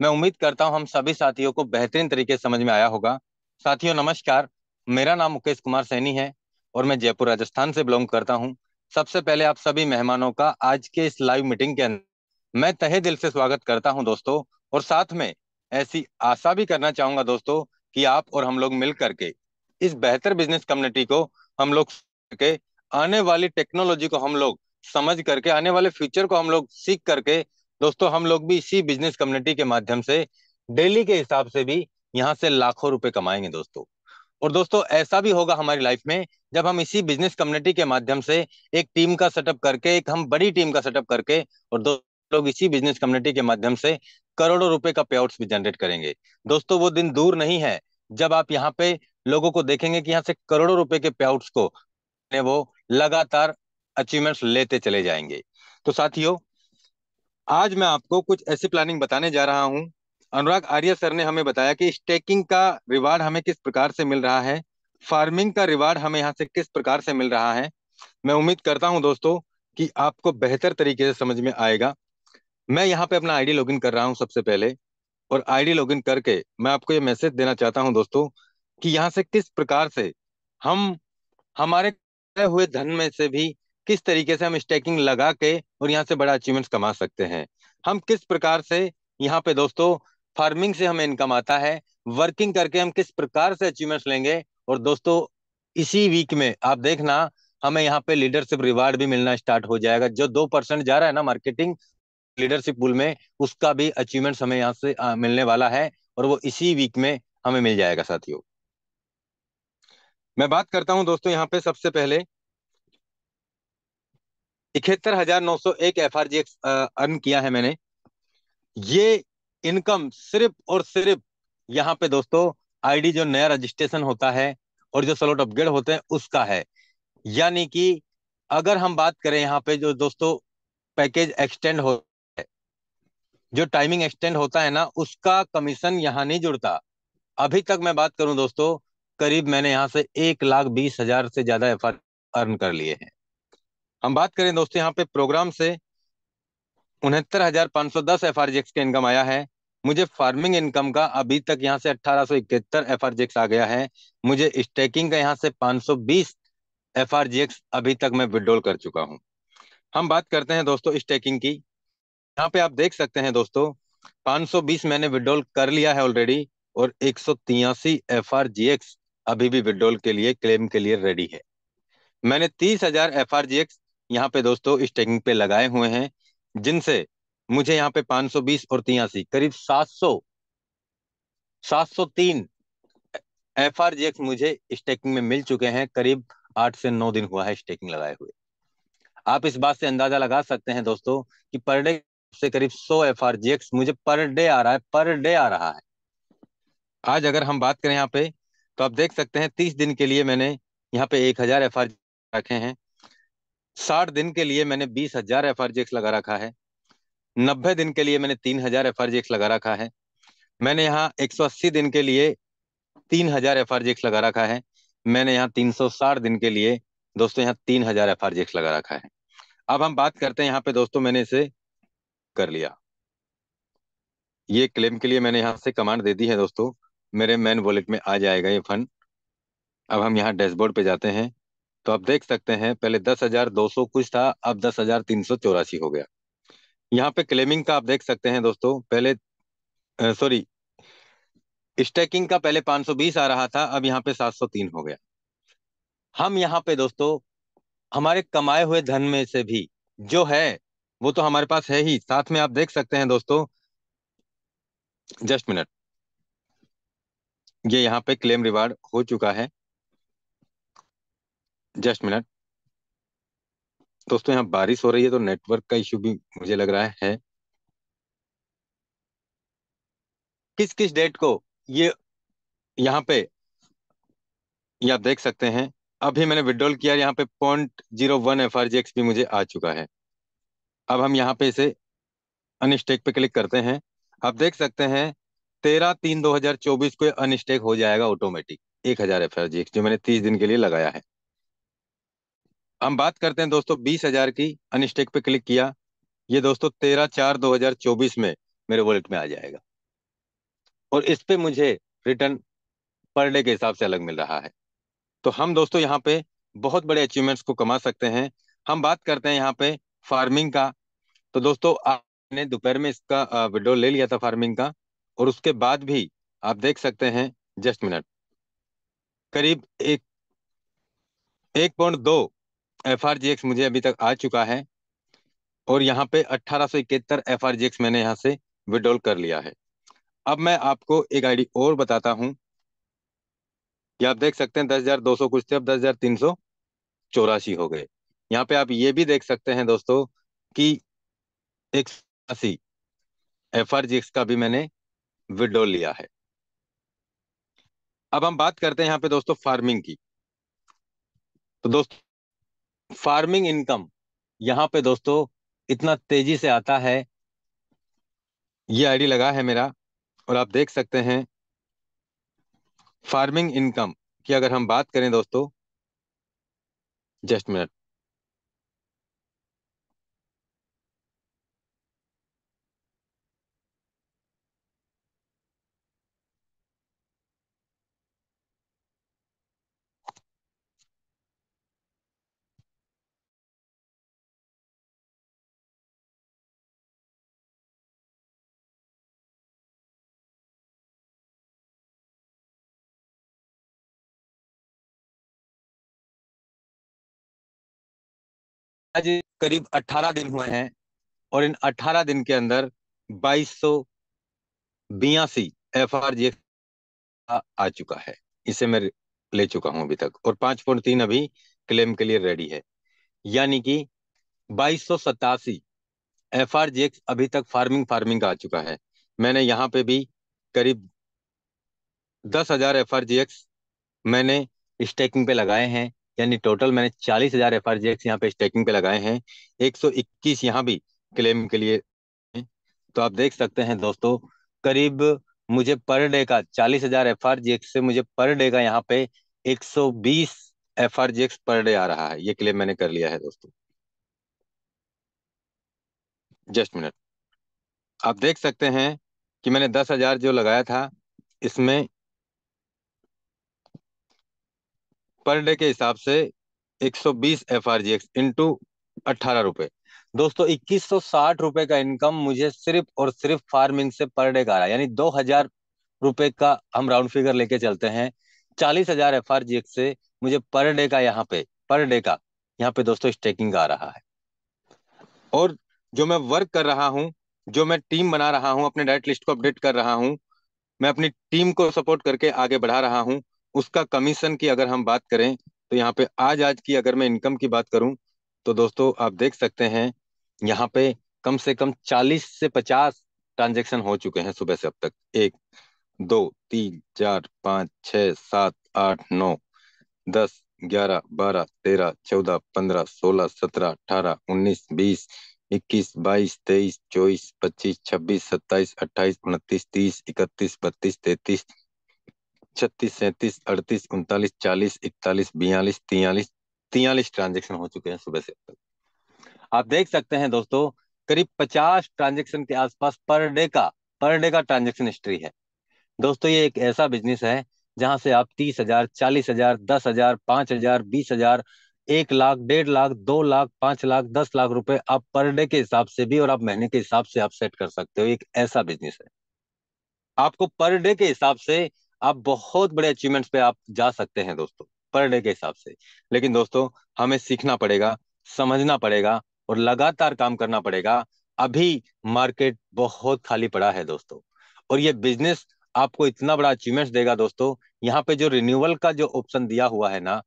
मैं उम्मीद करता हूँ हम सभी साथियों को बेहतरीन तरीके से समझ में आया होगा। साथियों नमस्कार, मेरा नाम मुकेश कुमार सैनी है और मैं जयपुर राजस्थान से बिलोंग करता हूँ। सबसे पहले आप सभी मेहमानों का आज के इस लाइव मीटिंग के अंदर मैं तहे दिल से स्वागत करता हूं दोस्तों, और साथ में ऐसी आशा भी करना चाहूंगा दोस्तों कि आप और हम लोग मिल करके इस बेहतर बिजनेस कम्युनिटी को हम लोग के आने वाली टेक्नोलॉजी को हम लोग समझ करके आने वाले फ्यूचर को हम लोग सीख करके दोस्तों हम लोग भी इसी बिजनेस कम्युनिटी के माध्यम से डेली के हिसाब से भी यहाँ से लाखों रुपए कमाएंगे दोस्तों। और दोस्तों ऐसा भी होगा हमारी लाइफ में जब हम इसी बिजनेस कम्युनिटी के माध्यम से एक टीम का सेटअप करके, एक हम बड़ी टीम का सेटअप करके, और दो लोग इसी बिजनेस कम्युनिटी के माध्यम से करोड़ों रुपए का पे आउट्स भी जनरेट करेंगे। दोस्तों वो दिन दूर नहीं है जब आप यहाँ पे लोगों को देखेंगे कि यहाँ से करोड़ों रुपए के पे आउट्स को वो लगातार अचीवमेंट्स लेते चले जाएंगे। तो साथियों, आज मैं आपको कुछ ऐसी प्लानिंग बताने जा रहा हूं। अनुराग आर्य सर ने हमें बताया कि स्टेकिंग का रिवार्ड हमें किस प्रकार से मिल रहा है, फार्मिंग का रिवार्ड हमें यहाँ से किस प्रकार से मिल रहा है। मैं उम्मीद करता हूं दोस्तों कि आपको बेहतर तरीके से समझ में आएगा। मैं यहाँ पे अपना आईडी लॉगिन कर रहा हूँ सबसे पहले, और आईडी लॉगिन करके मैं आपको ये मैसेज देना चाहता हूँ दोस्तों कि यहाँ से किस प्रकार से हम हमारे कमाए हुए धन में से भी किस तरीके से हम स्टेकिंग लगा के और यहाँ से बड़ा अचीवमेंट्स कमा सकते हैं। हम किस प्रकार से यहाँ पे दोस्तों फार्मिंग से हमें इनकम आता है, वर्किंग करके हम किस प्रकार से अचीवमेंट्स लेंगे। और दोस्तों इसी वीक में आप देखना, हमें यहाँ पे लीडरशिप रिवार्ड भी मिलना स्टार्ट हो जाएगा। जो 2% जा रहा है ना मार्केटिंग लीडरशिप पूल में, उसका भी अचीवमेंट्स हमें यहाँ से मिलने वाला है, और वो इसी वीक में हमें मिल जाएगा साथियों। मैं बात करता हूँ दोस्तों यहाँ पे सबसे पहले 71,901 FRGX अर्न किया है मैंने। ये इनकम सिर्फ और सिर्फ यहाँ पे दोस्तों आईडी जो नया रजिस्ट्रेशन होता है और जो स्लॉट अपग्रेड होते हैं उसका है। यानी कि अगर हम बात करें यहाँ पे जो दोस्तों पैकेज एक्सटेंड हो, जो टाइमिंग एक्सटेंड होता है ना, उसका कमीशन यहाँ नहीं जुड़ता। अभी तक मैं बात करूं दोस्तों, करीब मैंने यहाँ से 1,20,000 से ज्यादा एफआर अर्न कर लिए हैं। हम बात करें दोस्तों यहाँ पे प्रोग्राम से 69,510 FRGX का इनकम आया है। मुझे फार्मिंग इनकम का अभी तक यहाँ से 1,871 FRGX आ गया है। मुझे स्टेकिंग का यहाँ से 520 FRGX अभी तक मैं विड्रॉल कर चुका हूँ। हम बात करते हैं दोस्तों स्टेकिंग की। यहाँ पे आप देख सकते हैं दोस्तों 520 मैंने विड्रॉल कर लिया है ऑलरेडी, और 183 FRGX अभी भी विड्रॉल के लिए क्लेम के लिए रेडी है। मैंने 30,000 FRGX यहाँ पे दोस्तों स्टेकिंग पे लगाए हुए हैं, जिनसे मुझे यहाँ पे 520 और 83 करीब 703 FRGX मुझे स्टेकिंग में मिल चुके हैं। करीब 8 से 9 दिन हुआ है स्टेकिंग लगाए हुए। आप इस बात से अंदाजा लगा सकते हैं दोस्तों कि पर डे से करीब 100 FRGX मुझे पर डे आ रहा है, पर डे आ रहा है। आज अगर हम बात करें यहाँ पे, तो आप देख सकते हैं 30 दिन के लिए मैंने यहाँ पे 1,000 FRGX रखे हैं। 60 दिन के लिए मैंने 20,000 FRGX लगा रखा है। 90 दिन के लिए मैंने 3,000 FRGX लगा रखा है। मैंने यहाँ 180 दिन के लिए 3,000 FRGX लगा रखा है। मैंने यहाँ 360 दिन के लिए दोस्तों यहाँ 3,000 FRGX लगा रखा है। अब हम बात करते हैं यहाँ पे दोस्तों, मैंने इसे कर लिया, ये क्लेम के लिए मैंने यहाँ से कमांड दे दी है दोस्तों, मेरे मैन वॉलेट में आ जाएगा ये फंड। अब हम यहाँ डैशबोर्ड पे जाते हैं, तो आप देख सकते हैं पहले 10,200 कुछ था, अब 10,384 हो गया। यहाँ पे क्लेमिंग का आप देख सकते हैं दोस्तों, पहले सॉरी स्टैकिंग का पहले 520 आ रहा था, अब यहाँ पे 703 हो गया। हम यहाँ पे दोस्तों हमारे कमाए हुए धन में से भी जो है वो तो हमारे पास है ही, साथ में आप देख सकते हैं दोस्तों, जस्ट मिनट, ये यहाँ पे क्लेम रिवार्ड हो चुका है। जस्ट मिनट दोस्तों, यहाँ बारिश हो रही है तो नेटवर्क का इश्यू भी मुझे लग रहा है। किस किस डेट को ये यहाँ पे, ये आप देख सकते हैं, अभी मैंने विड्रॉल किया, यहाँ पे 0.01 FRGX भी मुझे आ चुका है। अब हम यहाँ पे इसे अनस्टेक पे क्लिक करते हैं। आप देख सकते हैं 13/3/2024 को अनस्टेक हो जाएगा ऑटोमेटिक 1,000 FRGX जो मैंने 30 दिन के लिए लगाया है। हम बात करते हैं दोस्तों 20,000 की, अनस्टेक पे क्लिक किया, ये दोस्तों 13/4/2024 में मेरे वॉलेट में आ जाएगा, और इस पे मुझे रिटर्न पर डे के हिसाब से अलग मिल रहा है। तो हम दोस्तों यहाँ पे बहुत बड़े अचीवमेंट्स को कमा सकते हैं। हम बात करते हैं यहाँ पे फार्मिंग का, तो दोस्तों आपने दोपहर में इसका विड्रॉ ले लिया था फार्मिंग का, और उसके बाद भी आप देख सकते हैं, जस्ट मिनट, करीब 1.2 FRGX मुझे अभी तक आ चुका है, और यहाँ पे 1,871 FRGX मैंने यहाँ से विड्रॉल कर लिया है। अब मैं आपको एक आईडी और बताता हूँ, ये आप देख सकते हैं 10,200 कुछ थे, अब 10,384 हो गए। यहाँ पे आप ये भी देख सकते हैं दोस्तों कि 180 FRGX का भी मैंने विड्रॉल लिया है। अब हम बात करते हैं यहाँ पे दोस्तों फार्मिंग की। तो दोस्तों फार्मिंग इनकम यहाँ पे दोस्तों इतना तेजी से आता है। ये आईडी लगा है मेरा, और आप देख सकते हैं फार्मिंग इनकम की अगर हम बात करें दोस्तों, जस्ट मिनट। आज करीब 18 दिन हुए हैं, और इन 18 दिन के अंदर 2282 FRGX आ चुका है। इसे मैं ले चुका हूं अभी तक, और 5.3 अभी क्लेम के लिए रेडी है। यानी कि 2287 FRGX अभी तक फार्मिंग फार्मिंग का आ चुका है। मैंने यहाँ पे भी करीब 10,000 FRGX मैंने स्टेकिंग पे लगाए हैं। यानी टोटल मैंने 40,000 FRGX यहाँ पे स्टेकिंग पे लगाए हैं। 121 यहाँ भी क्लेम के लिए हैं। तो आप देख सकते हैं दोस्तों, करीब मुझे पर डे का 40,000 FRGX से मुझे पर डे का यहाँ पे 120 FRGX पर डे आ रहा है। ये क्लेम मैंने कर लिया है दोस्तों। Just minute. आप देख सकते हैं कि मैंने 10,000 जो लगाया था, इसमें पर डे के हिसाब से 120 FRGX इंटू 18 रुपए। दोस्तों 2160 रुपए का इनकम मुझे सिर्फ और सिर्फ फार्मिंग से पर डे का आ रहा है। यानी 2,000 रुपए का हम राउंड फिगर लेके चलते हैं। 40,000 FRGX से मुझे पर डे का यहाँ पे, पर डे का यहाँ पे दोस्तों स्टेकिंग आ रहा है। और जो मैं वर्क कर रहा हूँ, जो मैं टीम बना रहा हूँ, अपने डाइट लिस्ट को अपडेट कर रहा हूँ, मैं अपनी टीम को सपोर्ट करके आगे बढ़ा रहा हूँ, उसका कमीशन की अगर हम बात करें, तो यहाँ पे आज की अगर मैं इनकम की बात करूं, तो दोस्तों आप देख सकते हैं यहाँ पे कम से कम 40 से 50 ट्रांजेक्शन हो चुके हैं सुबह से अब तक। 1, 2, 3, 4, 5, 6, 7, 8, 9, 10, 11, 12, 13, 14, 15, 16, 17, 18, 19, 20, 21, 22, 23, 24, 25, 36, 37, 38, 39, 40, 41, 42, 43 ट्रांजेक्शन हो चुके हैं सुबह से अब तक। आप देख सकते हैं दोस्तों, करीब 50 ट्रांजेक्शन के आसपास पर डे का ट्रांजेक्शन हिस्ट्री है। दोस्तों ये एक ऐसा बिजनेस है जहां से आप 30,000, 40,000, 10,000, 5,000, 20,000, 1 लाख, 1.5 लाख, 2 लाख, 5 लाख, 10 लाख रुपए आप पर डे के हिसाब से भी और आप महीने के हिसाब से आप सेट कर सकते हो। एक ऐसा बिजनेस है, आपको पर डे के हिसाब से आप बहुत बड़े अचीवमेंट्स पे आप जा सकते हैं दोस्तों, पर डे के हिसाब से। लेकिन दोस्तों हमें सीखना पड़ेगा, समझना पड़ेगा, और लगातार काम करना पड़ेगा। अभी मार्केट बहुत खाली पड़ा है दोस्तों, और ये बिजनेस आपको इतना बड़ा अचीवमेंट्स देगा दोस्तों। यहाँ पे जो रिन्यूअल का जो ऑप्शन दिया हुआ है ना,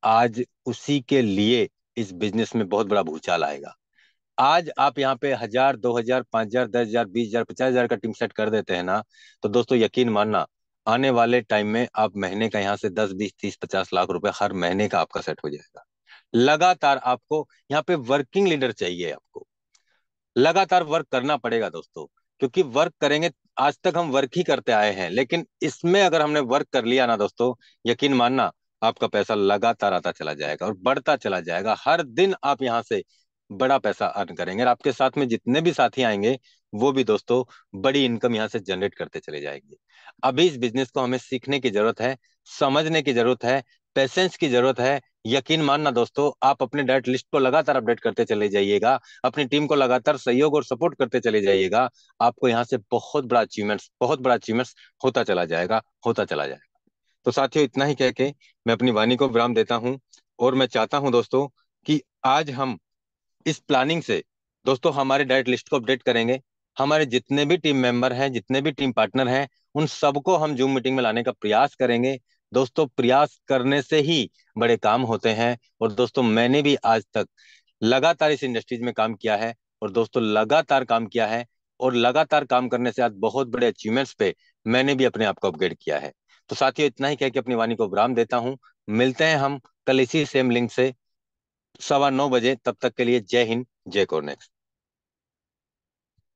आज उसी के लिए इस बिजनेस में बहुत बड़ा भूचाल आएगा। आज आप यहाँ पे 1,000, 2,000, 5,000, 10,000, 20,000, 50,000 का टीम सेट कर देते हैं ना, तो दोस्तों यकीन मानना आने वाले टाइम में आप महीने का यहाँ से 10, 20, 30, 50 लाख रुपए हर महीने का आपका सेट हो जाएगा। लगातार आपको यहाँ पे वर्किंग लीडर चाहिए, आपको लगातार वर्क करना पड़ेगा दोस्तों, क्योंकि वर्क करेंगे। आज तक हम वर्क ही करते आए हैं, लेकिन इसमें अगर हमने वर्क कर लिया ना दोस्तों, यकीन मानना आपका पैसा लगातार आता चला जाएगा और बढ़ता चला जाएगा। हर दिन आप यहाँ से बड़ा पैसा अर्न करेंगे, और आपके साथ में जितने भी साथी आएंगे वो भी दोस्तों बड़ी इनकम यहाँ से जनरेट करते चले जाएंगे। अभी इस बिजनेस को हमें सीखने की जरूरत है, समझने की जरूरत है, पेशेंस की जरूरत है। यकीन मानना दोस्तों, आप अपने डाइट लिस्ट को लगातार अपडेट करते चले जाइएगा, अपनी टीम को लगातार सहयोग और सपोर्ट करते चले जाइएगा। आपको यहाँ से बहुत बड़ा अचीवमेंट्स होता चला जाएगा, होता चला जाएगा। तो साथियों इतना ही कह के मैं अपनी वाणी को विराम देता हूँ, और मैं चाहता हूँ दोस्तों कि आज हम इस प्लानिंग से दोस्तों हमारे डाइट लिस्ट को अपडेट करेंगे। हमारे जितने भी टीम मेंबर हैं, जितने भी टीम पार्टनर हैं, उन सबको हम जूम मीटिंग में लाने का प्रयास करेंगे। दोस्तों प्रयास करने से ही बड़े काम होते हैं। और दोस्तों मैंने भी आज तक लगातार इस इंडस्ट्रीज में काम किया है, और दोस्तों लगातार काम किया है। और लगातार काम करने से आज बहुत बड़े अचीवमेंट्स पे मैंने भी अपने आप को अपग्रेड किया है। तो साथियों, इतना ही कह के अपनी वाणी को विराम देता हूँ। मिलते हैं हम कल इसी सेम लिंक से 9:15 बजे। तब तक के लिए जय हिंद, जय कोरनेक्स।